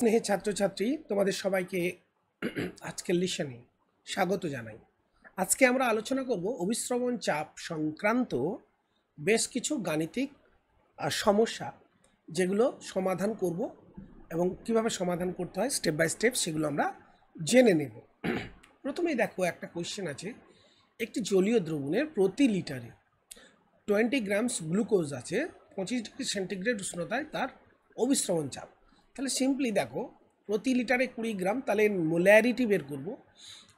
স্নেহে ছাত্রছাত্রী তোমাদের সবাইকে আজকের লিসনে স্বাগত জানাই। আজকে আমরা আলোচনা করব অভিস্রবণ চাপ সংক্রান্ত বেশ কিছু গাণিতিক সমস্যা, যেগুলো সমাধান করব এবং কিভাবে সমাধান করতে হয় স্টেপ বাই স্টেপ সেগুলো আমরা জেনে নেব। প্রথমেই দেখো, একটা কোয়েশ্চেন আছে, একটি জলীয় দ্রবণের প্রতি লিটারে 20 গ্রামস গ্লুকোজ আছে, 25 ডিগ্রি সেন্টিগ্রেড উষ্ণতায় তার অভিস্রবণ চাপ। তাহলে সিম্পলি দেখো, প্রতি লিটারে 20 গ্রাম, তাহলে মোলারিটি বের করব,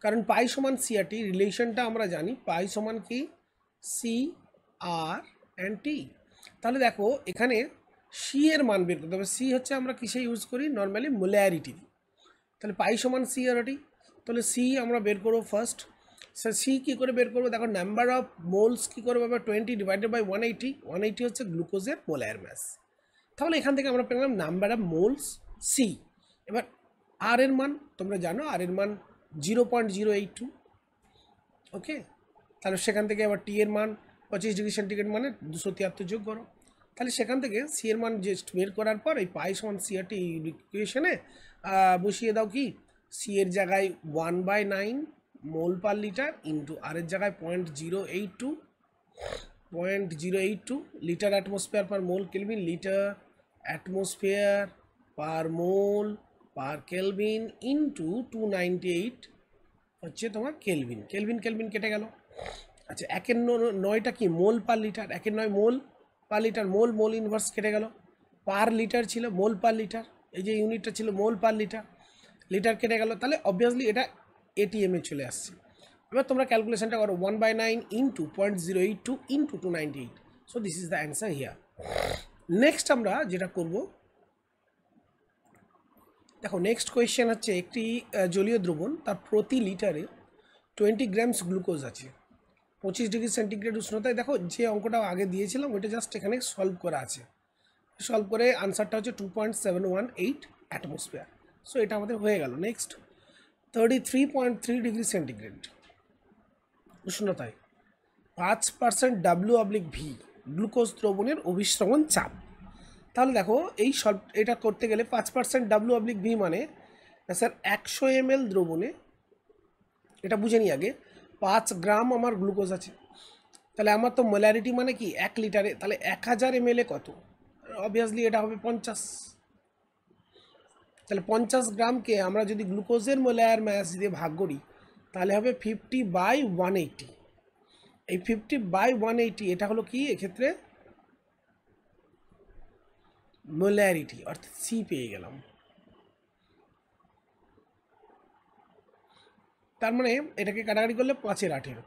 কারণ পাই সমান সিআরটি রিলেশনটা আমরা জানি, পাই সমান কি সি আর অ্যান্ড টি। তাহলে দেখো এখানে সি এর মান বের করতে হবে। সি হচ্ছে আমরা কিসে ইউজ করি, নর্মালি মোলারিটি। তাহলে পাই সমান সি আর টি, তাহলে সি আমরা বের করবো ফার্স্ট। স্যার সি কী করে বের করবো, দেখো নাম্বার অফ মোলস কী করবো, 20 ডিভাইডেড বাই 180, 180 হচ্ছে গ্লুকোজের মোলার ম্যাস। তাহলে এখান থেকে আমরা পেলাম নাম্বার অফ মোলস সি। এবার আর এর মান তোমরা জানো, আর এর মান 0.082, ওকে। তাহলে সেখান থেকে আবার টি এর মান 25 ডিগ্রি সেন্টিগ্রেড মানে 273 যোগ করো। তাহলে সেখান থেকে সি এর মান জাস্ট বের করার পর এই পাই সমান সি আর টি ইকুয়েশনে বসিয়ে দাও। কি সি এর জায়গায় 1/9 মোল পার লিটার ইন্টু আর এর জায়গায় 0.082 litre atmosphere per mole kelvin, litre atmosphere per mole per kelvin into 298 হচ্ছে তোমার কেলভিন। কেলভিন কেলভিন কেটে গেল। আচ্ছা, 1/9টা কি মোল পার লিটার, 1/9 মোল পার লিটার, মোল মোল ইনভার্স কেটে গেল, পার লিটার ছিল মোল পার লিটার, এই যে ইউনিটটা ছিল মোল পার লিটার, লিটার কেটে গেল। তাহলে অবভিয়াসলি এটা এটিএমে চলে আসছে। এবার তোমরা ক্যালকুলেশনটা করো, 1/9 into 0.082 into 298, so this is the answer here. Next আমরা যেটা করব, দেখো নেক্সট কোয়েশ্চেন হচ্ছে, একটি জলীয় দ্রবণ তার প্রতি লিটারে 20 গ্রামস গ্লুকোজ আছে, 25 ডিগ্রি সেন্টিগ্রেড উষ্ণতায়। দেখো যে অঙ্কটা আগে দিয়েছিলাম ওইটা জাস্ট এখানে সলভ করা আছে, সলভ করে আনসারটা হচ্ছে 2.718 অ্যাটমসফিয়ার। সো এটা আমাদের হয়ে গেল। নেক্সট 33.3 ডিগ্রি সেন্টিগ্রেড উষ্ণতায় 5% W/V গ্লুকোজ দ্রবণের অভিস্রবণ চাপ। তাহলে দেখো এই এটা করতে গেলে 5% W/V মানে স্যার 100 ml দ্রবণে, এটা বুঝে নিই আগে, 5 গ্রাম আমার গ্লুকোজ আছে। তাহলে আমার তো মোলারিটি মানে কি 1 লিটারে, তাহলে 1000 ml কত, অবভিয়াসলি এটা হবে 50। তাহলে 50 গ্রামকে আমরা যদি গ্লুকোজের মোলার ম্যাস দিয়ে ভাগ করি তাহলে হবে 50/180। এই 50/180 এটা হলো কি এক্ষেত্রে মোলারিটি, অর্থাৎ সি পেয়ে গেলাম। তার মানে এটাকে কাটাকাটি করলে 5/18।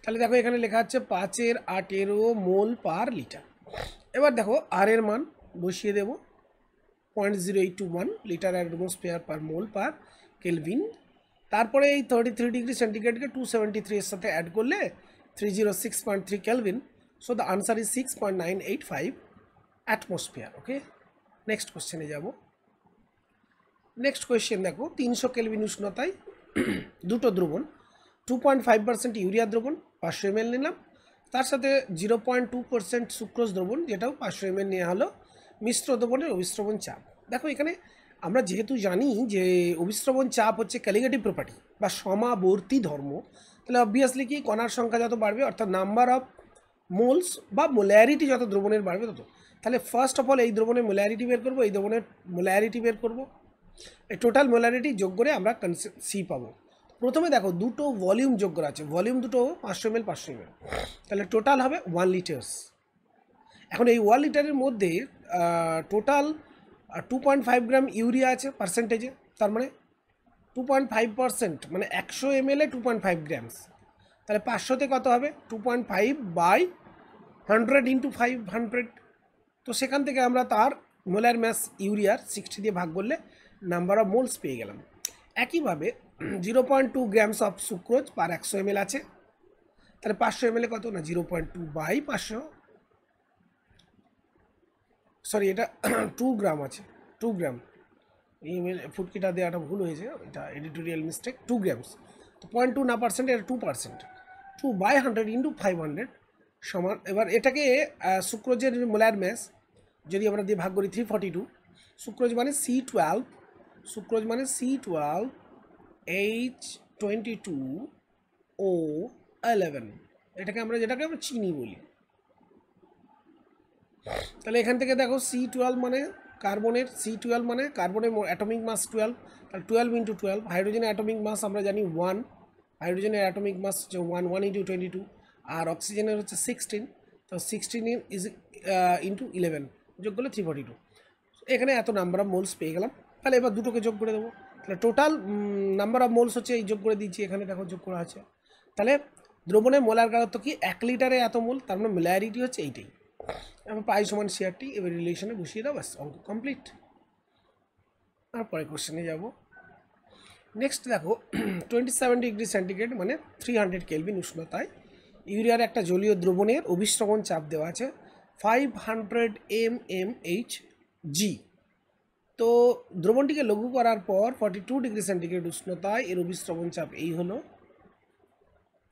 তাহলে দেখো এখানে লেখা আছে 5/18 মোল পার লিটার। এবার দেখো আর এর মান বসিয়ে দেব, 0.0821 litre atmosphere per mole per kelvin. তারপরে এই 33 ডিগ্রি সেন্টিগ্রেডকে 273 এর সাথে অ্যাড করলে 306.3 kelvin. So the answer is 6.985 atmosphere. Okay, next কোশ্চেনে যাব। নেক্সট কোয়েশ্চেন দেখো, 300 কেলভিন উষ্ণতায় দুটো দ্রবণ, 2.5% ইউরিয়া দ্রবণ 500 ml নিলাম, তার সাথে 0.2% সুক্রোজ দ্রবণ, যেটাও 500 ml নেওয়া হলো। মিশ্র দ্রবণের অভিস্রবণ চাপ। দেখো এখানে আমরা যেহেতু জানি যে অভিস্রবণ চাপ হচ্ছে ক্যালিগেটিভ প্রপার্টি বা সমাবর্তী ধর্ম, তাহলে অবভিয়াসলি কি কণার সংখ্যা যত বাড়বে, অর্থাৎ নাম্বার অফ মোলস বা মোলারিটি যত দ্রবণের বাড়বে তত। তাহলে ফার্স্ট অফ অল এই দ্রবণের মোলারিটি বের করবো, এই দ্রবণের মোলারিটি বের করবো, এই টোটাল মোলারিটি যোগ করে আমরা সি পাবো। প্রথমে দেখো দুটো ভলিউম যোগ করা আছে, ভলিউম দুটো 500 ml 500 ml, তাহলে টোটাল হবে 1 লিটার্স। এখন এই 1 লিটারের মধ্যে টোটাল 2.5 গ্রাম ইউরিয়া আছে পার্সেন্টেজে, তার মানে 2.5% মানে 100 ml 2.5 গ্রামস। তাহলে 500তে কত হবে, 2.5/100 ইন্টু 500। তো সেখান থেকে আমরা তার মোলার ম্যাস ইউরিয়ার 60 দিয়ে ভাগ করলে নাম্বার অফ মোলস পেয়ে গেলাম। একইভাবে 0.2 grams of sucrose per 100 ml আছে, তাহলে 500 ml কত না 0.2/500, সরি এটা 2 গ্রাম আছে, 2 গ্রাম, এই ফুটকিটা দেওয়াটা ভুল হয়েছে, এটা এডিটোরিয়াল মিস্টেক। 2 গ্রামস, তো 0.2 না পার্সেন্ট, এটা 2%, 2/100 ইন্টু 500 সমান। এবার এটাকে সুক্রোজের মোলার ম্যাস যদি আমরা দিয়ে ভাগ করি 342, সুক্রোজ মানে C12 সুক্রোজ মানে C12H22O11, এটাকে আমরা চিনি বলি। তাহলে এখান থেকে দেখো C12 মানে কার্বনের, C12 মানে কার্বনের অ্যাটমিক মাস 12, তাহলে 12 ইন্টু 12। হাইড্রোজেনের অ্যাটমিক মাস আমরা জানি 1, হাইড্রোজেনের অ্যাটমিক মাস হচ্ছে 1 ইন্টু 22, আর অক্সিজেনের হচ্ছে 16, তো 16 ইজ ইন্টু 11 যোগ করলে 342। এখানে এত নাম্বার অফ মোলস পেয়ে গেলাম। তাহলে এবার দুটোকে যোগ করে দেবো, তাহলে টোটাল নাম্বার অফ মোলস হচ্ছে এই যোগ করে দিচ্ছি, এখানে দেখো যোগ করা আছে। তাহলে দ্রবণের মোলার গাঢ়ত্ব কি 1 লিটারে এত মোল, তার মানে মোলারিটি হচ্ছে এইটাই। এখন পাই সমান CRT, এবার রিলেশনে বসিয়ে দাও, ব্যাস অঙ্ক কমপ্লিট। তারপরে কোশ্চেনে যাব। নেক্সট দেখো 27 ডিগ্রি সেন্টিগ্রেড মানে 300 কেলভিন উষ্ণতায় ইউরিয়ার একটা জলীয় দ্রবণের অভিস্রবণ চাপ দেওয়া আছে 500 mmHg। তো দ্রবণটিকে লঘু করার পর 42 ডিগ্রি সেন্টিগ্রেড উষ্ণতায় এর অভিস্রবণ চাপ এই হলো,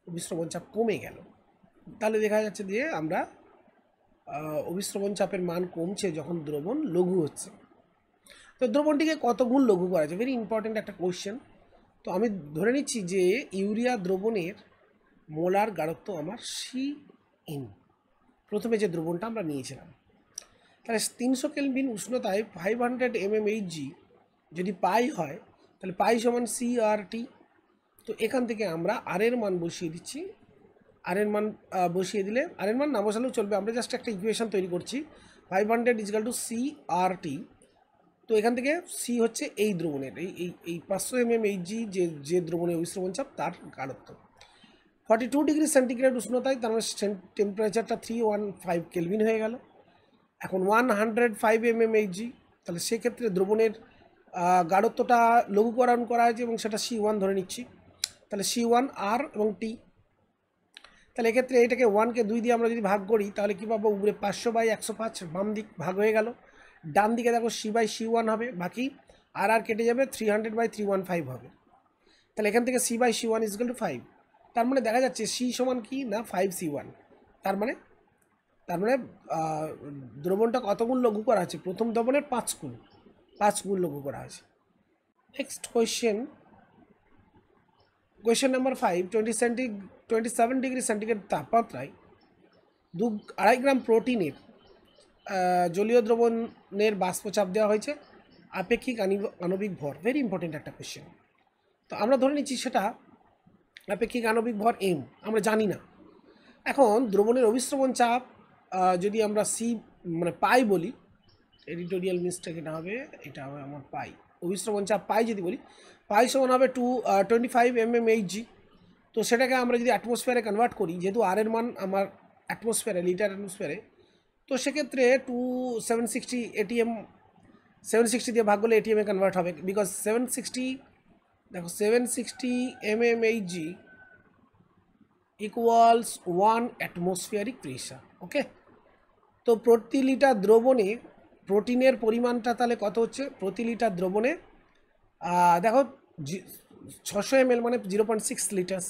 অভিস্রবণ চাপ কমে গেল। তাহলে দেখা যাচ্ছে যে আমরা অভিস্রবণ চাপের মান কমছে যখন দ্রবণ লঘু হচ্ছে। তো দ্রবণটিকে কত গুণ লঘু করা যায়, ভেরি ইম্পর্টেন্ট একটা কোয়েশ্চেন। তো আমি ধরে নিচ্ছি যে ইউরিয়া দ্রবণের মোলার গাঢ়ত্ব আমার CN, প্রথমে যে দ্রবণটা আমরা নিয়েছিলাম। তাহলে 300 কেলভিন উষ্ণতায় 500 mmHg যদি পাই হয়, তাহলে পাই সমান CRT। তো এখান থেকে আমরা আর এর মান বসিয়ে দিচ্ছি, আর এর মান বসিয়ে দিলে, আর এর মান না বসালেও চলবে, আমরা জাস্ট একটা ইকুয়েশন তৈরি করছি 500 ইজিক্যাল টু CRT। তো এখান থেকে সি হচ্ছে এই দ্রবণের এই 500 mmHg যে দ্রবণের অভিস্রবণ চাপ তার গাঢ়ত্ব 42 ডিগ্রি সেন্টিগ্রেড উষ্ণতায়, তার মানে টেম্পারেচারটা 315 কেলভিন হয়ে গেল। এখন 105 mmHg, তাহলে সেক্ষেত্রে দ্রবণের গাঢ়ত্বটা লঘুকরণ করা হয়েছে এবং সেটা C1 ধরে নিচ্ছি। তাহলে C1 R এবং T। তাহলে এক্ষেত্রে এটাকে 1কে 2 দিয়ে আমরা যদি ভাগ করি তাহলে কী পাবো, উপরে 500/105, বাম দিক ভাগ হয়ে গেল, ডান দিকে দেখো C/C1 হবে, বাকি আর কেটে যাবে, 300/315 হবে। তাহলে এখান থেকে C/C1 ইকুয়াল টু 5। তার মানে দেখা যাচ্ছে C সমান কি না 5C1। তার মানে দ্রবণটা কত গুণ লঘু করা আছে, প্রথম দ্রবণের 5 গুণ লঘু করা আছে। Next question number 5, 27 degree centigrade তাপমাত্রায় 2.5 গ্রাম প্রোটিনের জলীয় দ্রবণের বাষ্পচাপ দেওয়া হয়েছে আপেক্ষিক আণবিক ভর, ভেরি ইম্পর্টেন্ট একটা কোয়েশ্চেন। তো আমরা ধরে নিচ্ছি সেটা আপেক্ষিক আণবিক ভর m, আমরা জানি না। এখন দ্রবণের অভিস্রবণ চাপ যদি আমরা মানে পাই বলি, এডিটোরিয়াল মিস্টেক এটা হবে আমার পাই, অভিস্রবণ চাপ পাই যদি বলি, পাই সমান হবে 25 mmHg। তো সেটাকে আমরা যদি অ্যাটমসফিয়ারে কনভার্ট করি, যেহেতু আর এর মান আমার অ্যাটমসফিয়ারে, লিটার অ্যাটমসফিয়ারে, তো সেক্ষেত্রে 760 ATM, 760 দিয়ে ভাগ করলে ATM-এ কনভার্ট হবে, because 760 mmHg equals 1 atmospheric pressure. Okay, তো প্রতি লিটার দ্রবণে প্রোটিনের পরিমাণটা তাহলে কত হচ্ছে, প্রতি লিটার দ্রবণে দেখো 600 ml মানে 0.6 লিটার্স।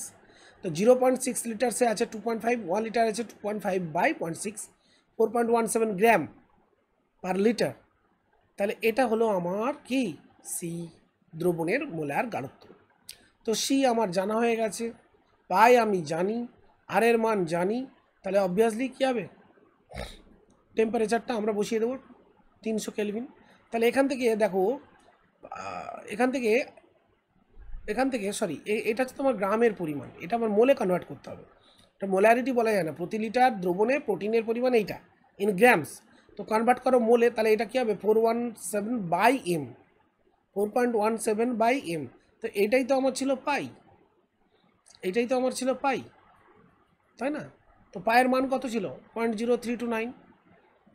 তো 0.6 লিটার্সে আছে 2.5, 1 লিটার আছে 2.5/0.6, 4.17 গ্রাম পার লিটার। তাহলে এটা হলো আমার কি সি, দ্রবণের মোলার গাঢ়ত্ব। তো সি আমার জানা হয়ে গেছে, পাই আমি জানি, আর এর মান জানি, তাহলে অবভিয়াসলি কী হবে, টেম্পারেচারটা আমরা বসিয়ে দেবো 300 কেলভিন। তাহলে এখান থেকে দেখো, এখান থেকে সরি, এটা হচ্ছে তোমার গ্রামের পরিমাণ, এটা আমার মোলে কনভার্ট করতে হবে। এটা মোলারিটি বলা যায় না, প্রতি লিটার দ্রবণে প্রোটিনের পরিমাণ এইটা ইন গ্রামস, তো কনভার্ট করো মোলে, তাহলে এটা কী হবে 417/m, 4.17/m। তো এটাই তো আমার ছিল পাই, তাই না? তো পায়ের মান কত ছিল 0.0329।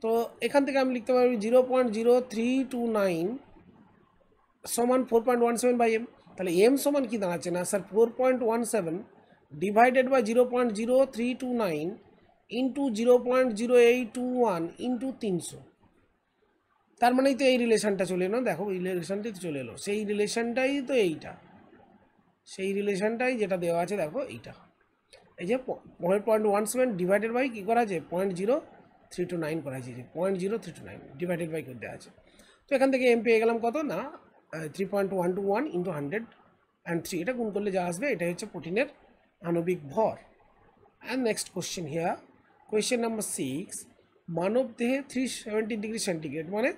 তো এখান থেকে আমি লিখতে পারবি 0.0329 সমান 4.17/m। তাহলে m সমান কি দাঁড়াচ্ছে না sir, 4.17 divided by 0.0329 into 0.0821 into 300। তার মানেই তো এই রিলেশনটা চলে এলো, দেখো এই রিলেশনটাই তো চলে এলো, সেই রিলেশনটাই তো এইটা, সেই রিলেশনটাই যেটা দেওয়া আছে, দেখো এইটা, এই যে 0.17 ডিভাইডেড বাই কী করা আছে 0.0329 করা আছে, 0.0329 ডিভাইডেড বাই করে দেওয়া আছে। তো এখান থেকে এম পেয়ে গেলাম কত না 3.121 ইন্টু 103, এটা গুণ করলে যা আসবে এটাই হচ্ছে প্রোটিনের আণবিক ভর। And next question here, question number 6, মানব দেহে 370 ডিগ্রি সেন্টিগ্রেড মানে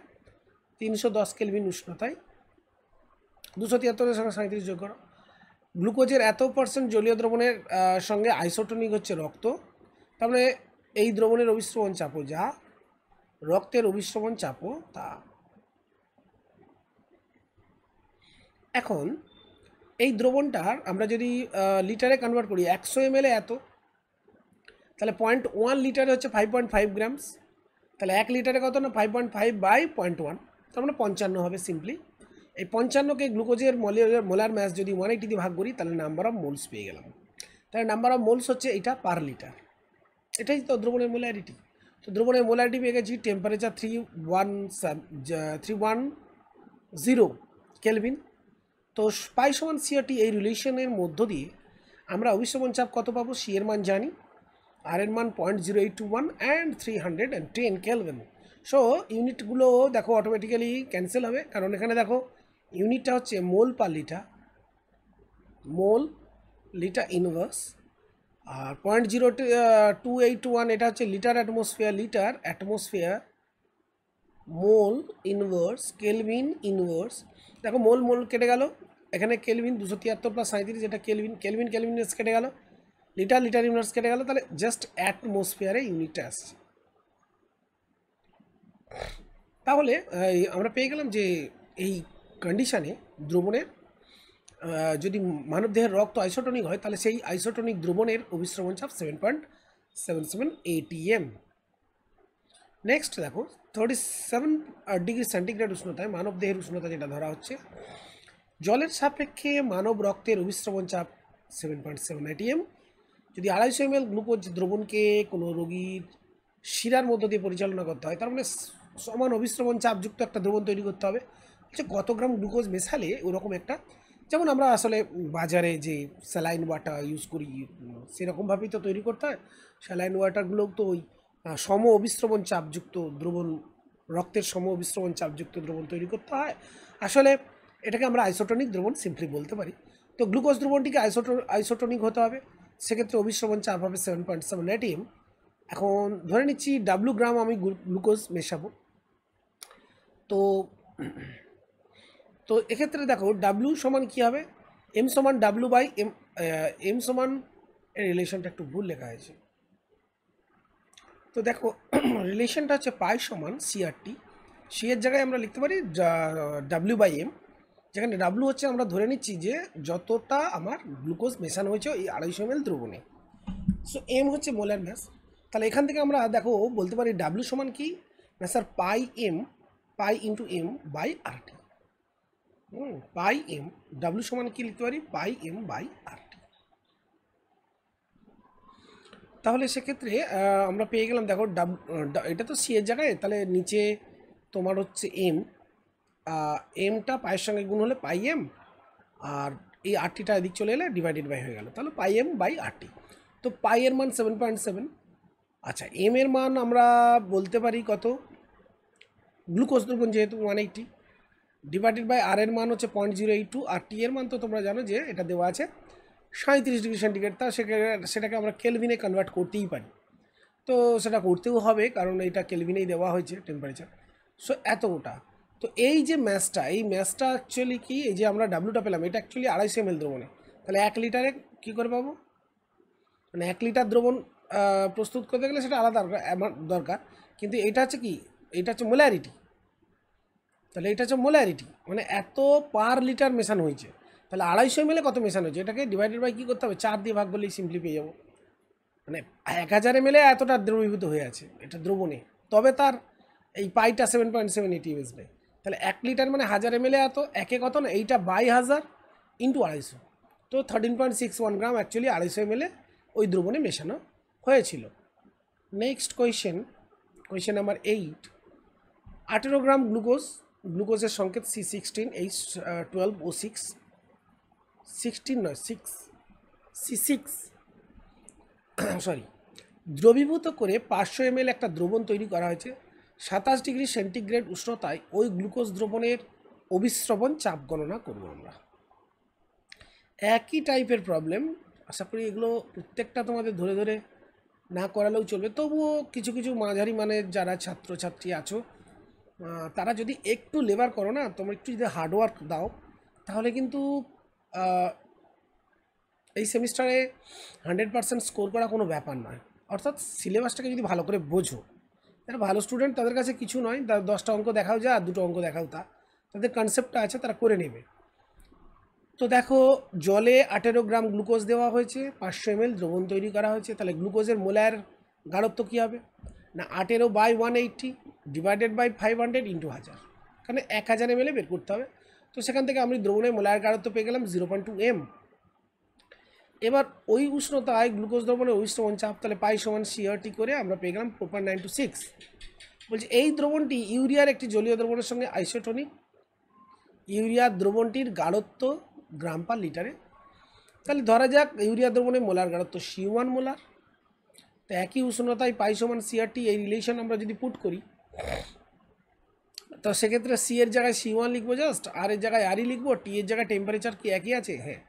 310 কেলভিন উষ্ণতায় 273 সঙ্গে 37 যোগ করো, গ্লুকোজের এত % জলীয় দ্রবণের সঙ্গে আইসোটোনিক হচ্ছে রক্ত, তার মানে এই দ্রবণের অভিস্রবণ চাপও যা রক্তের অভিস্রবণ চাপও তা। এখন এই দ্রবণটার আমরা যদি লিটারে কনভার্ট করি 100 ml এত, তাহলে 0.1 লিটারে হচ্ছে 5.5 গ্রামস, তাহলে 1 লিটারে কত না 5.5 বাই 0.1, তার মানে 55 হবে সিম্পলি। এই 55কে গ্লুকোজের মোলার ম্যাস যদি 180 দিয়ে ভাগ করি তাহলে নাম্বার অফ মোলস পেয়ে গেলাম। তাহলে নাম্বার অফ মোলস হচ্ছে এটা পার লিটার, এটাই তো দ্রবণের মোলারিটি। তো দ্রবণের মোলারিটি পেয়ে গেছি, টেম্পারেচার 310 কেলভিন। তো পাই সমান সিআরটি, এই রিলেশনের মধ্য দিয়ে আমরা অভিস্রবণ চাপ কত পাবো, সি এর মান জানি, আর এর মান 0.0821 অ্যান্ড 310 কেলভিন। সো ইউনিটগুলো দেখো অটোমেটিক্যালি ক্যান্সেল হবে, কারণ এখানে দেখো ইউনিটটা হচ্ছে mole per litre, mole litre inverse, আর 0.0281 এটা হচ্ছে litre atmosphere mole inverse kelvin inverse. দেখো মোল মোল কেটে গেল, এখানে কেলভিন 273 + 37 যেটা কেলভিন ইনভার্স কেটে গেল, লিটার ইনভার্স কেটে গেল, তাহলে জাস্ট অ্যাটমসফিয়ারে ইউনিটটা আসছে। তাহলে আমরা পেয়ে গেলাম যে এই কন্ডিশানে দ্রবণের যদি মানবদেহের রক্ত আইসোটোনিক হয় তাহলে সেই আইসোটোনিক দ্রবণের অভিস্রবণ চাপ 7.77 ATM। নেক্সট দেখো 37 ডিগ্রি সেন্টিগ্রেড উষ্ণতায় মানবদেহের উষ্ণতা যেটা ধরা হচ্ছে, জলের সাপেক্ষে মানব রক্তের অভিস্রবণ চাপ 7.7 ATM। যদি 250 ml গ্লুকোজ দ্রবণকে কোনো রোগীর শিরার মধ্য দিয়ে পরিচালনা করতে হয়, তার মানে সমান অভিস্রবণ চাপযুক্ত একটা দ্রবণ তৈরি করতে হবে। হচ্ছে কত গ্রাম গ্লুকোজ মেশালে ওরকম একটা, যেমন আমরা আসলে বাজারে যে স্যালাইন ওয়াটার ইউজ করি সেরকমভাবেই তো তৈরি করতে হয়। স্যালাইন ওয়াটারগুলো তো ওই সম অভিস্রবণ চাপযুক্ত দ্রবণ, রক্তের সম অভিস্রবণ চাপযুক্ত দ্রবণ তৈরি করতে হয়। আসলে এটাকে আমরা আইসোটোনিক দ্রবণ সিম্পলি বলতে পারি। তো গ্লুকোজ দ্রবণটিকে আইসোটোনিক হতে হবে, সেক্ষেত্রে অভিস্রবণ চাপ হবে 7.7 ATM। এখন ধরে নিচ্ছি ডাব্লু গ্রাম আমি গ্লুকোজ মেশাবো, তো তো এক্ষেত্রে দেখো ডাব্লু সমান কী হবে, এম সমান ডাব্লু বাই এম, এম সমান এর রিলেশনটা একটু ভুল লেখা হয়েছে। তো দেখো রিলেশনটা হচ্ছে পাই সমান সিআরটি, সি এর জায়গায় আমরা লিখতে পারি ডাব্লিউ বাই এম, যেখানে ডাব্লু হচ্ছে আমরা ধরে নিচ্ছি যে যতটা আমার গ্লুকোজ মেশানো হয়েছে এই 250 ml দ্রবণে। সো এম হচ্ছে মোলার ম্যাস, তাহলে এখান থেকে আমরা দেখো বলতে পারি ডাব্লু সমান কি না sir pi into M by RT. Pi M, W সমান কি লিখতে পারি, পাই এম বাই আরটি। তাহলে সেক্ষেত্রে আমরা পেয়ে গেলাম দেখো এটা তো সি এর জায়গায়, তাহলে নিচে তোমার হচ্ছে এমটা পায়ের সঙ্গে গুণ হলে পাই এম, আর এই আরটিটা এদিক চলে এলে ডিভাইডেড বাই হয়ে গেল, তাহলে পাই এম বাই আরটি। তো পাই এর মান 7.7। আচ্ছা এম এর মান আমরা বলতে পারি কত, গ্লুকোজ দ্রবণ যেহেতু 180 ডিভাইডেড বাই আর এর মান হচ্ছে 0.082, আর টি এর মান তো তোমরা জানো যে এটা দেওয়া আছে 37 ডিগ্রি সেন্টিগ্রেড, তা সেটাকে আমরা কেলভিনে কনভার্ট করতেই পারি। তো সেটা করতেও হবে কারণ এইটা কেলভিনেই দেওয়া হয়েছে টেম্পারেচার। সো এতটা, তো এই যে ম্যাসটা, এই ম্যাসটা অ্যাকচুয়ালি কি, এই যে আমরা ডাব্লুটা পেলাম এটা অ্যাকচুয়ালি 250 ml দ্রবণে, তাহলে 1 লিটারে কী করে পাবো, মানে 1 লিটার দ্রবণ প্রস্তুত করতে গেলে সেটা আলাদা দরকার, কিন্তু এটা হচ্ছে কি, এটা হচ্ছে মোলারিটি, তাহলে এটা হচ্ছে মোলারিটি মানে এত পার লিটার মেশানো হয়েছে, তাহলে 250 ml কত মেশানো হয়েছে, এটাকে ডিভাইডেড বাই কী করতে হবে, 4 দিয়ে ভাগ করলেই সিম্পলি পেয়ে যাবো। মানে 1000 ml এতটা দ্রবীভূত হয়ে আছে এটা দ্রবণে, তবে তার এই পাইটা 7.7 ATM আসবে। তাহলে 1 লিটার মানে 1000 ml এত, একে কত না, এইটা বাই 1000 ইন্টু 250, তো 13.61 গ্রাম অ্যাকচুয়ালি 250 ml ওই দ্রবণে মেশানো হয়েছিল। নেক্সট কোয়েশ্চেন নাম্বার 8, 18 গ্রাম গ্লুকোজের সংকেত C16H12O6, 16 নয় 6 C6 সরি, দ্রবীভূত করে 500 ml একটা দ্রবণ তৈরি করা হয়েছে 27 ডিগ্রি সেন্টিগ্রেড উষ্ণতায়। ওই গ্লুকোজ দ্রবণের অভিস্রবণ চাপ গণনা করব আমরা। একই টাইপের প্রবলেম, আশা করি এগুলো প্রত্যেকটা তোমাদের ধরে ধরে না করালেও চলবে, তবুও কিছু কিছু মাঝারি মানের যারা ছাত্রছাত্রী আছো তারা যদি একটু লেবার করো না, তোমরা একটু যদি হার্ডওয়ার্ক দাও, তাহলে কিন্তু এই সেমিস্টারে 100% স্কোর করা কোনো ব্যাপার নয়। অর্থাৎ সিলেবাসটাকে যদি ভালো করে বোঝো, যারা ভালো স্টুডেন্ট তাদের কাছে কিছু নয়, 10টা অঙ্ক দেখাও যা আর 2টো অঙ্ক দেখাও তা, তাদের কনসেপ্টটা আছে, তারা করে নেবে। তো দেখো, জলে 18 গ্রাম গ্লুকোজ দেওয়া হয়েছে, 500 ml দ্রবণ তৈরি করা হয়েছে, তাহলে গ্লুকোজের মোলার গাঢ়ত্ব কী হবে না 18/180 ডিভাইডেড বাই 500 ইন্টু 1000, এখানে 1000 ml বের করতে হবে। তো সেখান থেকে আমি দ্রবণের মোলার গাঢ়ত্ব পেয়ে গেলাম 0.2 m। এবার ওই উষ্ণতায় গ্লুকোজ দ্রবণের অভিস্রবণ চাপ, তাহলে পাই সমান CRT করে আমরা পেয়ে গেলাম 4.926। বলছি এই দ্রবণটি ইউরিয়ার একটি জলীয় দ্রবণের সঙ্গে আইসোটনিক। ইউরিয়ার দ্রবণটির গাঢ়ত্ব গ্রাম পার লিটারে, তাহলে ধরা যাক ইউরিয়া দ্রবণের মোলার গাঢ়ত্ব C1 মোলার। তো একই উষ্ণতায় পাই সমান CRT, এই রিলেশন আমরা যদি পুট করি, তো সেক্ষেত্রে C এর জায়গায় C1 লিখবো জাস্ট, আর এর জায়গায় RE লিখবো, T এর জায়গায় টেম্পারেচার কি একই আছে? হ্যাঁ,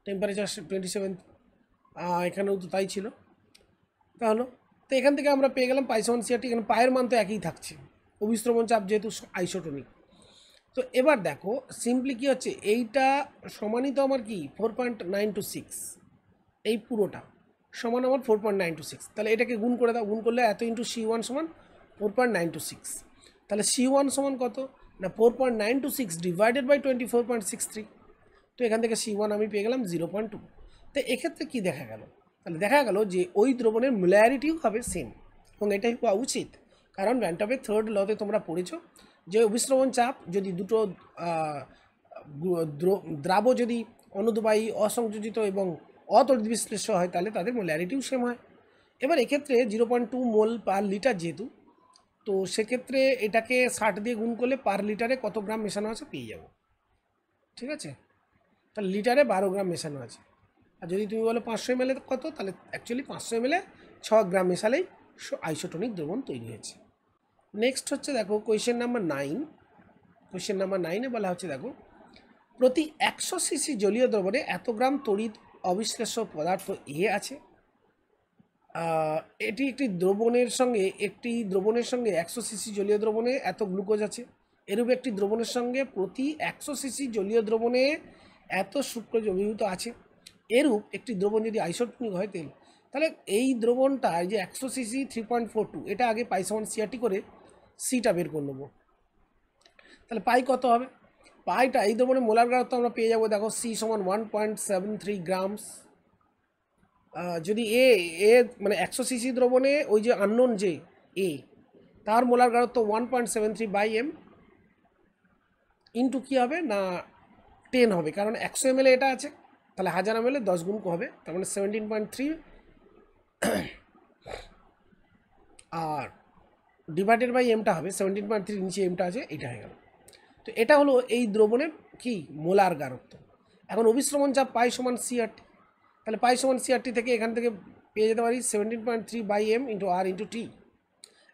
টেম্পারেচার 27, এখানেও তো তাই ছিল। তাহলে তো এখান থেকে আমরা পেয়ে গেলাম পাই সমান CRT, এখানে পায়ের মান তো একই থাকছে, অভিস্রবণ চাপ যেহেতু আইসোটনিক। তো এবার দেখো সিম্পলি কী হচ্ছে, এইটা সমানই তো আমার কি 4.926, এই পুরোটা সমান আমার 4.926, তাহলে এটাকে গুণ করে দাও, গুণ করলে এত ইন্টু C1 সমান 4.926, তাহলে C1 সমান কত না 4.926 ডিভাইডেড বাই 24.63, তো এখান থেকে C1 আমি পেয়ে গেলাম 0.2। তো এক্ষেত্রে কি দেখা গেল, তাহলে দেখা গেল যে ওই দ্রবণের মোলারিটিও হবে সেম, এবং এটাই হওয়া উচিত, কারণ ভ্যান্টাবের 3rd লতে তোমরা পড়েছো যে অভিস্রবণ চাপ যদি দুটো দ্রাব যদি অনুদ্বায়ী, অসংযোজিত এবং অতড়িৎ বিশ্লেষ্য হয়, তাহলে তাদের মোলারিটিও সেম হয়। এবার এক্ষেত্রে 0.2 মোল পার লিটার যেহেতু, তো সেক্ষেত্রে এটাকে 60 দিয়ে গুণ করলে পার লিটারে কত গ্রাম মেশানো আছে পেয়ে যাব, ঠিক আছে? তাহলে লিটারে 12 গ্রাম মেশানো আছে, আর যদি তুমি বলো 500 ml কত, তাহলে অ্যাকচুয়ালি 500 ml 6 গ্রাম মেশালেই আইসোটনিক দ্রবণ তৈরি হয়েছে। নেক্সট হচ্ছে দেখো কোয়েশ্চেন নাম্বার 9। কোয়েশ্চেন নাম্বার 9-এ বলা হচ্ছে দেখো, প্রতি 100 সিসি জলীয় দ্রবণে এত গ্রাম তড়িৎ অবিশ্লেষ্য পদার্থ এ আছে। এটি একটি দ্রবণের সঙ্গে 100 সিসি জলীয় দ্রবণে এত গ্লুকোজ আছে। এরূপ একটি দ্রবণের সঙ্গে প্রতি 100 সিসি জলীয় দ্রবণে এত সুক্রোজ অভিভূত আছে। এরূপ একটি দ্রবণ যদি আইসোটনিক হয় তেল, তাহলে এই দ্রবণটা যে 100 সিসি 3.42, এটা আগে পাই সমান CRT করে সিটা বের করে নেবো। তাহলে পাই কত হবে, পাইটা এই দ্রবণের মোলার গাঢ়ত্ব আমরা পেয়ে যাবো, দেখো C সমান 1.73 গ্রামস। যদি এ মানে 100 সিসি দ্রবণে ওই যে আননোন যে এ, তার মোলার গাঢ়ত্ব 1.73/m ইন্টু কী হবে না 10 হবে, কারণ 100 ml এটা আছে, তাহলে 1000 ml 10 গুণ হবে, তার মানে 17.3, আর ডিভাইডেড বাই এমটা হবে 17.3, নিচে এমটা আছে, এটা হয়ে গেল। তো এটা হলো এই দ্রবণের কি মোলার গাঢ়ত্ব। এখন অভিস্রবণ চাপ পাই সমান CRT, তাহলে পাই সমান CRT থেকে এখান থেকে পেয়ে যেতে পারি 17.3/m into R into T।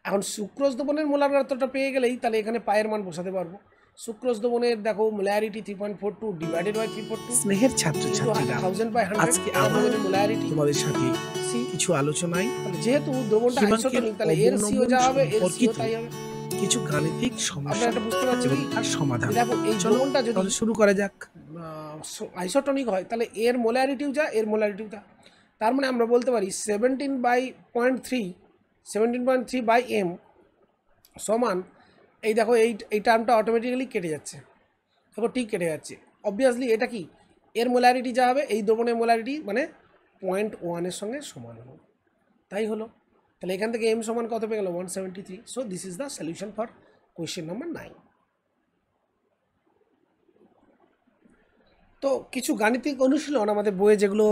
এখন সুক্রোজ দ্রবণের মোলার গাঢ়ত্বটা পেয়ে গেলেই তাহলে এখানে পায়ের মান বসাতে পারবো। সুক্রোজ দ্রবণের দেখো মোলারিটি 3.42 ডিভাইডেড বাই 342। স্নেহের ছাত্রছাত্রীরা, 1000/100 আজকে আমাদের মোলারিটি তোমাদের সাথে কিছু আলোচনায় যেহেতু দ্রবণটা আইসোটনিক, তাহলে এর সিও যা হবে এর সিও তাই হবে। কিছু গাণিতিক আপনারা সমস্যা এটা বুঝতে পারছেন এবং তার সমাধান। দেখো এই চলো দ্রবণটা যদি তাহলে শুরু করা যাক। আইসোটনিক হয়, তাহলে এর মোলারিটিও যা এর মোলারিটিও তা, তার মানে আমরা বলতে পারি 17.3/m সমান, এই দেখো এই টার্মটা অটোমেটিক্যালি কেটে যাচ্ছে, দেখো ঠিক কেটে যাচ্ছে। অবভিয়াসলি এটা কি এর মোলারিটি যা হবে এই দ্রবণের মোলারিটি মানে 0.1 সঙ্গে সমান হলো, তাই হলো। তাহলে এখান থেকে m সমান কত পেয়ে গেল 173। So this is the solution for question number 9। তো কিছু গাণিতিক অনুশীলন আমাদের বইয়ে যেগুলো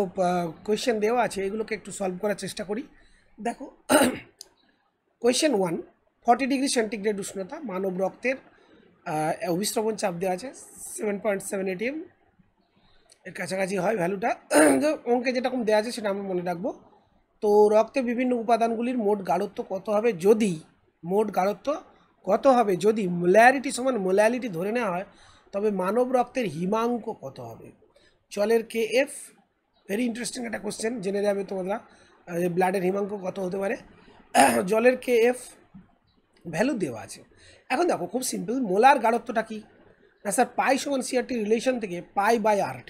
কোয়েশ্চেন দেওয়া আছে, এগুলোকে একটু সলভ করার চেষ্টা করি। দেখো কোয়েশ্চেন 1, 40 ডিগ্রি সেন্টিগ্রেড উষ্ণতা, মানব রক্তের অভিস্রবণ চাপ দেওয়া আছে 7.78 m, এর কাছাকাছি হয় ভ্যালুটা, অঙ্কে যেরকম দেওয়া আছে সেটা আমরা মনে রাখবো। তো রক্তের বিভিন্ন উপাদানগুলির মোট গাঢ়ত্ব কত হবে যদি মোলারিটি সমান মোলালিটি ধরে নেওয়া হয়, তবে মানব রক্তের হিমাঙ্ক কত হবে? জলের KF, ভেরি ইন্টারেস্টিং একটা কোশ্চেন, জেনে যাবে তোমরা ব্লাডের হিমাঙ্ক কত হতে পারে। জলের KF ভ্যালু দেওয়া আছে। এখন দেখো খুব সিম্পল, মোলার গাঢ়ত্বটা কি না স্যার, পাই সমান CRT রিলেশন থেকে পাই বাই RT।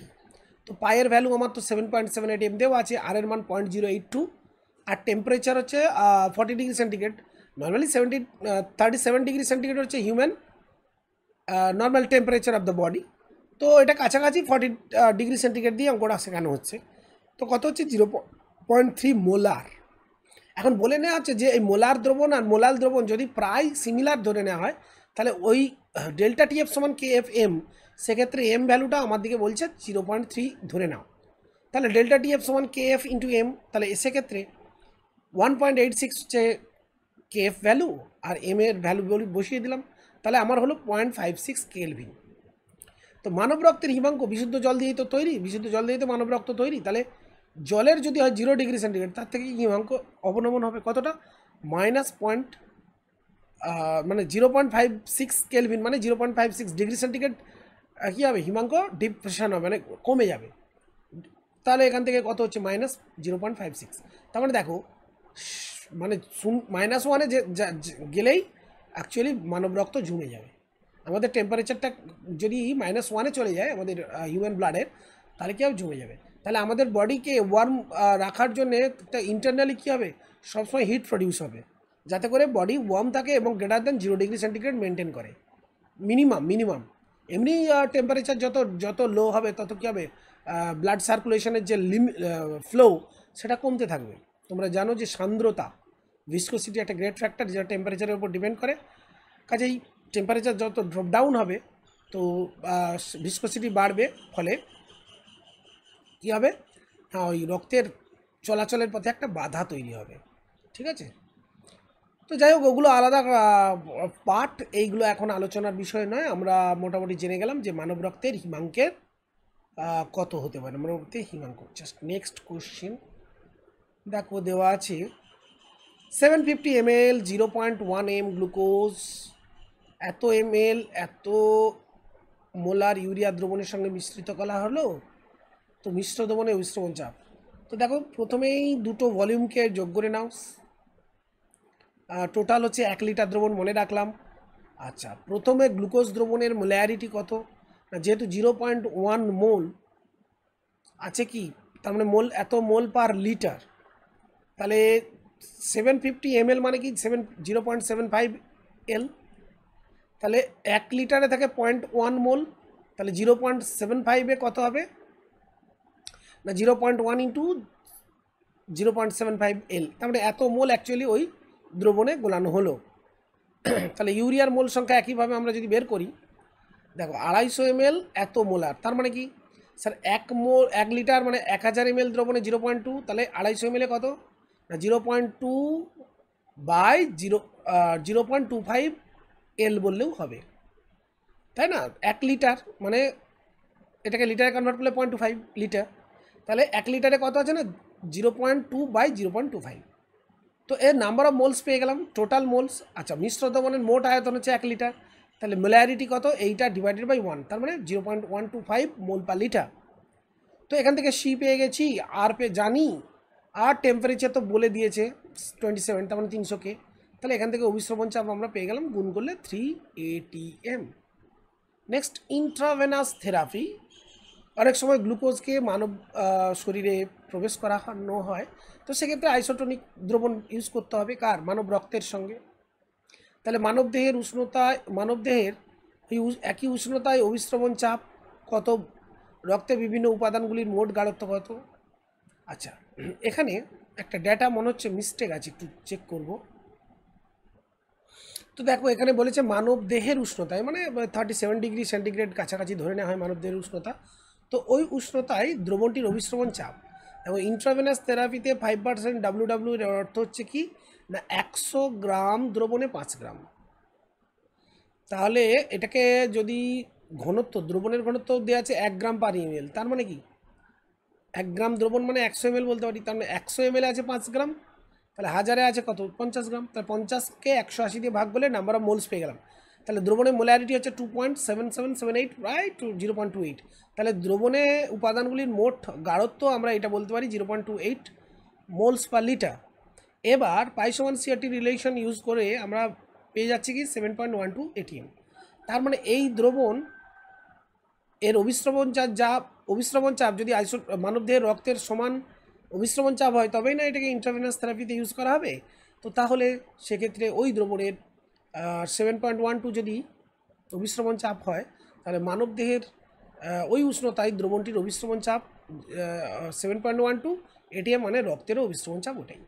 তো পাইয়ের ভ্যালু আমার তো 7.78 m দেওয়া আছে, আর এর মান 0.082, আর টেম্পারেচার হচ্ছে 40 degree centigrade. Normally 37 degree centigrade হচ্ছে human normal temperature of the body. তো এটা কাছাকাছি 40 ডিগ্রি সেন্টিগ্রেড দিয়ে অঙ্কটা শেখানো হচ্ছে। তো কত হচ্ছে 0.3 মোলার। এখন বলে নেওয়া হচ্ছে যে এই মোলার দ্রবণ আর মোলাল দ্রবণ যদি প্রায় সিমিলার ধরে নেওয়া হয়, তাহলে ওই ডেল্টা TF সমান KFM, সেক্ষেত্রে এম ভ্যালুটা আমার দিকে বলছে 0.3 ধরে নাও। তাহলে ডেল্টা TF সমান KF ইন্টু এম, তাহলে সেক্ষেত্রে 1.86 হচ্ছে KF ভ্যালু, আর এম এর ভ্যালু বসিয়ে দিলাম, তাহলে আমার হলো 0.56 কেলভিন। তো মানব রক্তের হিমাঙ্ক বিশুদ্ধ জল দিয়েই তো তৈরি, বিশুদ্ধ জল দিয়েই তো মানব রক্ত তৈরি, তাহলে জলের যদি হয় 0 ডিগ্রি সেন্টিগ্রেড, তার থেকে হিমাঙ্ক অবনমন হবে কতটা, মানে 0.56 কেলভিন, মানে 0.56 ডিগ্রি সেন্টিগ্রেড কী হবে, হিমাঙ্ক ডিপ্রেশন হবে, মানে কমে যাবে। তাহলে এখান থেকে কত হচ্ছে -0.56। তার মানে দেখো মানে -1-এ গেলেই অ্যাকচুয়ালি মানব রক্ত জমে যাবে। আমাদের টেম্পারেচারটা যদি -1-এ চলে যায় আমাদের হিউম্যান ব্লাডের, তাহলে কী হবে, জমে যাবে। তাহলে আমাদের বডিকে ওয়ার্ম রাখার জন্যে ইন্টারনালি কী হবে, সবসময় হিট প্রডিউস হবে, যাতে করে বডি ওয়ার্ম থাকে এবং greater than 0 degree centigrade maintain করে মিনিমাম। এমনি টেম্পারেচার যত লো হবে তত কী হবে, ব্লাড সার্কুলেশনের যে ফ্লো সেটা কমতে থাকবে। তোমরা জানো যে সান্দ্রতা, ভিসকোসিটি একটা গ্রেট ফ্যাক্টর যেটা টেম্পারেচারের উপর ডিপেন্ড করে। কাজেই টেম্পারেচার যত ড্রপ ডাউন হবে তো ভিসকোসিটি বাড়বে, ফলে কী হবে, হ্যাঁ ওই রক্তের চলাচলের পথে একটা বাধা তৈরি হবে। ঠিক আছে, তো যাই হোক ওগুলো আলাদা পার্ট, এইগুলো এখন আলোচনার বিষয় নয়। আমরা মোটামুটি জেনে গেলাম যে মানব রক্তের হিমাঙ্কের কত হতে পারে, মানব রক্তের হিমাঙ্ক। জাস্ট নেক্সট কোশ্চেন দেখো, দেওয়া আছে 750 ml 0.1 m গ্লুকোজ, এত ml এত মোলার ইউরিয়া দ্রবণের সঙ্গে মিশ্রিত করা হলো, তো মিশ্র দ্রবণে অভিস্রবণ চাপ। তো দেখো প্রথমেই দুটো ভলিউমকে যোগ করে নাও, টোটাল হচ্ছে 1 লিটার দ্রবণ মনে রাখলাম। আচ্ছা, প্রথমে গ্লুকোজ দ্রবণের মোলারিটি কত না, যেহেতু 0.1 মোল আছে কি, তার মানে মোল এত মোল পার লিটার, তাহলে 750 ml মানে কি 0.75 L, তাহলে 1 লিটারে থাকে 0.1 মোল, তাহলে 0.75-এ কত হবে না 0.1 ইন্টু 0.75 L, তার মানে এত মোল অ্যাকচুয়ালি ওই দ্রবণে গোলানো হলো। তাহলে ইউরিয়ার মোল সংখ্যা একইভাবে আমরা যদি বের করি, দেখো 250 ml এত মোলার, তার মানে কি স্যার 1 লিটার মানে 1000 ml দ্রবণে 0.2, তাহলে 250 ml কত না 0.2 বাই 0.25 L বললেও হবে, তাই না। 1 লিটার মানে এটাকে লিটারে কনভার্ট করলে 0.25 লিটার, তাহলে 1 লিটারে কত আছে না 0.2 বাই 0.25। তো এর নাম্বার অফ মোলস পেয়ে গেলাম, টোটাল মোলস। আচ্ছা, মিশ্র দ্রবণের মোট আয়তন হচ্ছে 1 লিটার, তাহলে মোলারিটি কত, এইটা ডিভাইডেড বাই 1, তার মানে 0.125 মোল পার লিটার। তো এখান থেকে সি পেয়ে গেছি, আর জানি, আর টেম্পারেচার তো বলে দিয়েছে 27, তার মানে 300K। তাহলে এখান থেকে অভিস্রবণ চাপ আমরা পেয়ে গেলাম, গুণ করলে 3 ATM। Next, intravenous therapy. অনেক সময় গ্লুকোজকে মানব শরীরে প্রবেশ করানো হয়, তো সেক্ষেত্রে আইসোটোনিক দ্রবণ ইউজ করতে হবে কার, মানব রক্তের সঙ্গে। তাহলে মানবদেহের উষ্ণতায়, মানবদেহের একই উষ্ণতায় অভিস্রবণ চাপ কত, রক্তে বিভিন্ন উপাদানগুলির মোট গাঢ়ত্ব কত। আচ্ছা, এখানে একটা ডেটা মনে হচ্ছে মিস্টেক আছে, একটু চেক করব। তো দেখো এখানে বলেছে মানব দেহের উষ্ণতায়, মানে 37 ডিগ্রি সেন্টিগ্রেড কাছাকাছি ধরে নেওয়া হয় মানব দেহের উষ্ণতা। তো ওই উষ্ণতায় দ্রবণটির অভিস্রবণ চাপ, এবং ইন্ট্রাভেনাস থেরাপিতে 5% WW এর অর্থ হচ্ছে কি না 100 গ্রাম দ্রবণে 5 গ্রাম। তাহলে এটাকে যদি ঘনত্ব, দ্রবণের ঘনত্ব দেওয়া আছে 1 গ্রাম পার ml, তার মানে কি 1 গ্রাম দ্রবণ মানে 100 ml বলতে পারি, তার মানে 100 ml আছে 5 গ্রাম, তাহলে 1000-এ আছে কত 50 গ্রাম, তাহলে 50-কে 180 দিয়ে ভাগ করলে নাম্বার অফ মোলস পেয়ে গেলাম। তাহলে দ্রবণের মোলারিটি হচ্ছে 2.7778 রাইট, 0.28। তাহলে দ্রবণে উপাদানগুলির মোট গাঢ়ত্ব আমরা এটা বলতে পারি 0.28 মোলস পার লিটার। এবার পাই সমান সিআরটি রিলেশন ইউজ করে আমরা পেয়ে যাচ্ছি কি 7.12 ATM। তার মানে এই দ্রবণ এর অভিস্রবণ চাপ যদি মানবদেহের রক্তের সমান অভিস্রবণ চাপ হয় তবেই না এটাকে ইন্ট্রাভেনাস থেরাপিতে ইউজ করা হবে। তো তাহলে সেক্ষেত্রে ওই দ্রবণের 7.12 যদি অভিস্রবণ চাপ হয় তাহলে মানবদেহের ওই উষ্ণতায় দ্রবণটির অভিস্রবণ চাপ 7.12 ATM, মানে রক্তেরও অভিস্রবণ চাপ ওটাই।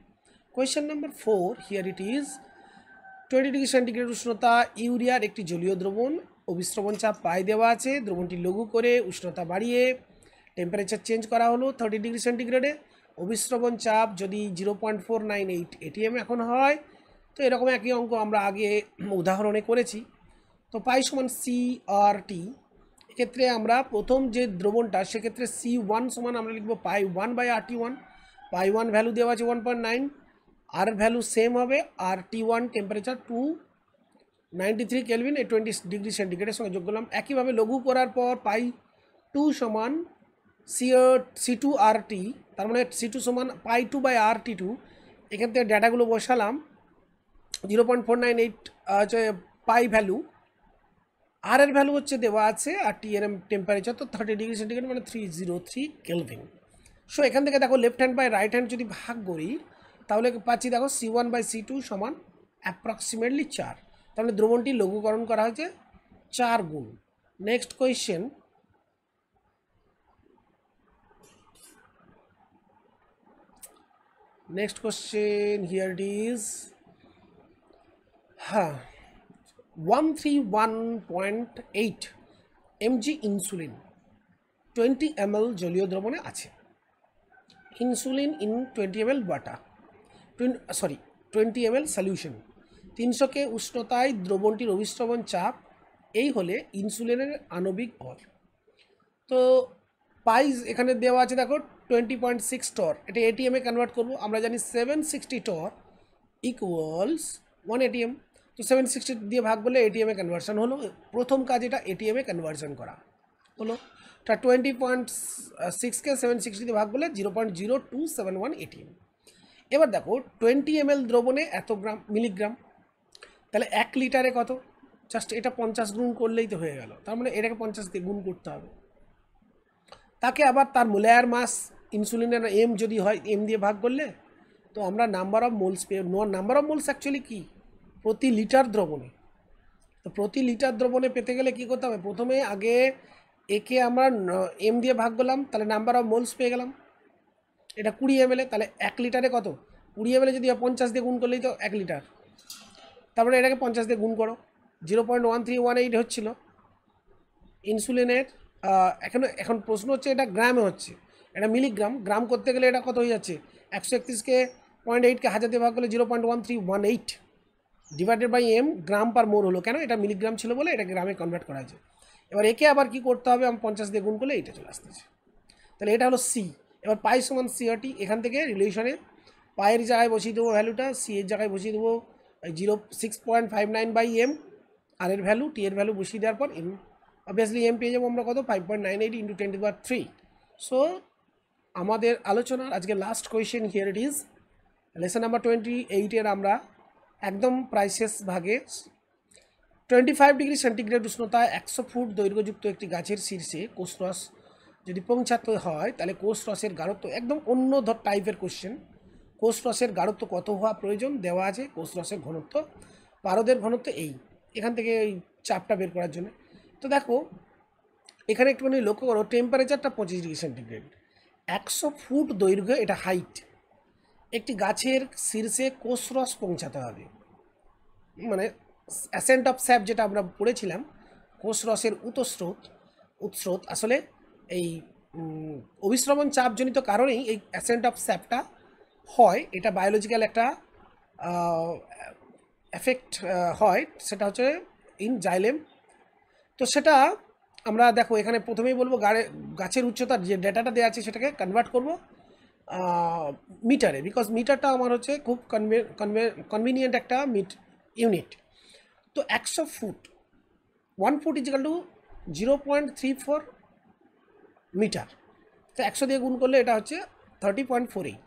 Question number 4, here it is 20 degree centigrade উষ্ণতা ইউরিয়ার একটি জলীয় দ্রবণ, অভিস্রবণ চাপ পাই দেওয়া আছে, দ্রবণটি লঘু করে উষ্ণতা বাড়িয়ে টেম্পারেচার চেঞ্জ করা হলো 30 ডিগ্রি সেন্টিগ্রেডে। অভিস্রবণ চাপ যদি 0.498 ATM এখন হয়, তো এরকম একই অঙ্ক আমরা আগে উদাহরণে করেছি। তো পাই সমান CRT, এক্ষেত্রে আমরা প্রথম যে দ্রবণটা সেক্ষেত্রে C1 সমান আমরা লিখব পাই 1/RT1। পাই 1 ভ্যালু দেওয়া আছে 1.9, আর ভ্যালু সেম হবে, RT1 টেম্পারেচার 293 কেলভিন, 20 ডিগ্রি সেন্টিগ্রেডের সঙ্গে যোগ করলাম। একইভাবে লঘু করার পর পাই 2 সমান C2RT, তার মানে C2 সমান পাই 2/RT2। এখান থেকে ডেটাগুলো বসালাম, 0.498 হচ্ছে পাই ভ্যালু, আর এর ভ্যালু হচ্ছে দেওয়া আছে, আর টি এর টেম্পারেচার তো 30 ডিগ্রি সেন্টিগ্রেড মানে 303 কেলভিন। সো এখান থেকে দেখো left hand by right hand যদি ভাগ করি তাহলে পাচ্ছি দেখো C1/C2 সমান অ্যাপ্রক্সিমেটলি 4। তাহলে দ্রবণটি লঘুকরণ করা হয়েছে 4 গুণ। Next question, here it is 131.8 mg insulin 20 ml জলীয় দ্রবণে আছে। Insulin in 20 ml water, 20 ml solution. 300 কে উষ্ণতায় দ্রবণটির অভিস্রবণ চাপ এই হলে ইনসুলিনের আণবিক ভর। তো পাইজ এখানে দেওয়া আছে দেখো 20.6 টর, এটা এটিএমে কনভার্ট করব। আমরা জানি 760 টর ইকুয়ালস 1 ATM। তো 760 দিয়ে ভাগ করলে এটিএমে কনভার্সন হলো। প্রথম কাজ এটা এটিএমে কনভার্সন করা হলো। তা 20.6কে 760 দিয়ে ভাগ করলে 0.0271 ATM। এবার দেখো 20 ml দ্রবণে এত মিলিগ্রাম, তাহলে 1 লিটারে কত? জাস্ট এটা 50 গুণ করলেই তো হয়ে গেল। তার মানে এটাকে 50 দিয়ে গুণ করতে হবে। তাকে আবার তার মোলার মাস ইনসুলিনের এম যদি হয় এম দিয়ে ভাগ করলে তো আমরা নাম্বার অফ মোলস পেয়ে। নাম্বার অফ মোলস অ্যাকচুয়ালি কি? প্রতি লিটার দ্রবণে। তো প্রতি লিটার দ্রবণে পেতে গেলে কী করতে হবে? প্রথমে আগে একে আমরা এম দিয়ে ভাগ করলাম, তাহলে নাম্বার অফ মোলস পেয়ে গেলাম। এটা 20 ml, তাহলে 1 লিটারে কত? 20 ml যদি 50 দিয়ে গুণ করলেই তো 1 লিটার। তারপরে এটাকে 50 দিয়ে গুণ করো, 0.1318 হচ্ছিল ইনসুলিনের। এখন প্রশ্ন হচ্ছে এটা গ্রামে হচ্ছে, এটা মিলিগ্রাম। গ্রাম করতে গেলে এটা কত হয়ে যাচ্ছে? 131কে 0.8কে 1000 দিয়ে ভাগ করলে 0.1318 ডিভাইডেড বাই এম, গ্রাম পার মোল হলো। কেন? এটা মিলিগ্রাম ছিল বলে এটা গ্রামে কনভার্ট করা হয়েছে। এবার একে আবার কি করতে হবে? আমি 50 দিয়ে গুণ করলে এইটা চলে আসতেছে। তাহলে এটা হলো সি। এবার পাই সমান CRT, এখান থেকে রিলেশনে পায়ের জায়গায় বসিয়ে দেবো ভ্যালুটা, সি এর জায়গায় বসিয়ে দেবো 6.59/m, আর এর ভ্যালু, টি এর ভ্যালু বসিয়ে দেওয়ার পর এম, অবভিয়াসলি এম পেয়ে যাবো আমরা কত? 5.98 × 10⁻3। সো আমাদের আলোচনার আজকে last question, here it is lesson number 28-এর আমরা একদম প্রায় শেষ ভাগে। 25 ডিগ্রি সেন্টিগ্রেড উষ্ণতায় 100 ফুট দৈর্ঘ্যযুক্ত একটি গাছের শীর্ষে কোষরস যদি পৌঁছাতে হয় তাহলে কোষরসের গাঢ়ত্ব, একদম অন্য টাইপের কোশ্চেন। কোষরসের গাঢ়ত্ব কত হওয়া প্রয়োজন দেওয়া আছে, কোষরসের ঘনত্ব, পারদের ঘনত্ব এই, এখান থেকে এই চাপটা বের করার জন্য। তো দেখো এখানে একটুখানি লক্ষ্য করো, টেম্পারেচারটা 25 ডিগ্রি সেন্টিগ্রেড, 100 ফুট দৈর্ঘ্য, এটা হাইট। একটি গাছের শীর্ষে কোষরস পৌঁছাতে হবে, মানে অ্যাসেন্ট অফ স্যাপ যেটা আমরা পড়েছিলাম, কোষরসের উৎস্রোত আসলে এই অভিস্রবণ চাপজনিত কারণেই এই অ্যাসেন্ট অফ স্যাপটা হয়। এটা বায়োলজিক্যাল একটা এফেক্ট হয়, সেটা হচ্ছে ইন জাইলেম। তো সেটা আমরা দেখো এখানে প্রথমেই বলবো গাছের উচ্চতার যে ডেটাটা দেওয়া আছে সেটাকে কনভার্ট করব মিটারে, বিকজ মিটারটা আমার হচ্ছে খুব কনভিনিয়েন্ট একটা ইউনিট। তো 100 foot 1 foot equal to 0.34 meter. তো 100 দিয়ে গুণ করলে এটা হচ্ছে 30.48।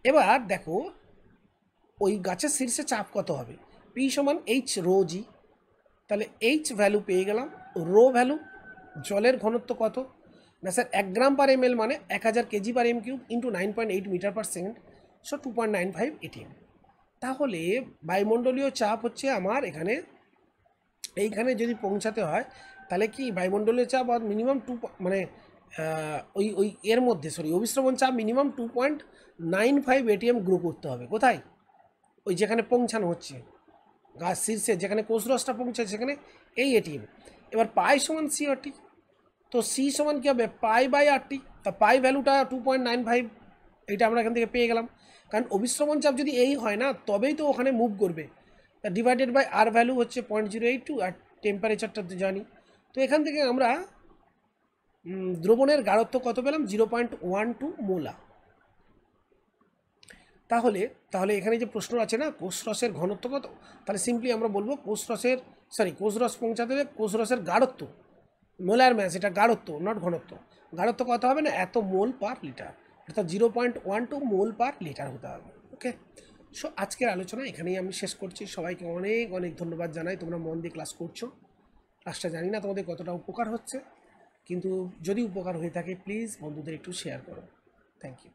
এবার দেখো ওই গাছের শীর্ষে চাপ কত হবে, পি সমান এইচ রো জি। তাহলে এইচ ভ্যালু পেয়ে গেলাম, রো ভ্যালু জলের ঘনত্ব কত না স্যার 1 গ্রাম পার এমএল মানে 1000 KG per M cube into 9.8 metre per second, so 2.95 ATM. তাহলে বায়ুমণ্ডলীয় চাপ হচ্ছে আমার এখানে, এইখানে যদি পৌঁছাতে হয় তাহলে কি বায়ুমণ্ডলীয় চাপ মিনিমাম মানে ওই ওই এর মধ্যে অভিস্রবণ চাপ মিনিমাম 2.95 এটিএম গ্রো করতে হবে। কোথায়? ওই যেখানে পৌঁছানো হচ্ছে গাছ শীর্ষে, যেখানে কোষরসটা পৌঁছায় সেখানে এই এটিএম। এবার পাই সমান সি আর টি, তো সি সমান কী হবে পাই বাই আর টি। তা পাই ভ্যালুটা 2.95, এইটা আমরা এখান থেকে পেয়ে গেলাম। কারণ অভিস্রবণ চাপ যদি এই হয় না তবেই তো ওখানে মুভ করবে। তা ডিভাইডেড বাই আর ভ্যালু হচ্ছে 0.082, আর টেম্পারেচারটা তো জানি। তো এখান থেকে আমরা দ্রবণের গাঢ়ত্ব কত পেলাম 0.12 মোলা। তাহলে তাহলে এখানে যে প্রশ্ন আছে না কোষরসের ঘনত্ব কত, তাহলে সিম্পলি আমরা বলবো কোষরস পৌঁছাতে হবে কোষরসের গাঢ়ত্ব, মোলার ম্যাস, এটা গাঢ়ত্ব নট ঘনত্ব। গাঢ়ত্ব কত হবে না এত মোল পার লিটার, অর্থাৎ 0.12 মোল পার লিটার হতে হবে। ওকে, সো আজকের আলোচনা এখানেই আমি শেষ করছি। সবাইকে অনেক অনেক ধন্যবাদ জানাই, তোমরা মন দিয়ে ক্লাস করছো। ক্লাসটা জানি না তোমাদের কতটা উপকার হচ্ছে, কিন্তু যদি উপকার হয়ে থাকে প্লিজ বন্ধুদের একটু শেয়ার করো। Thank you.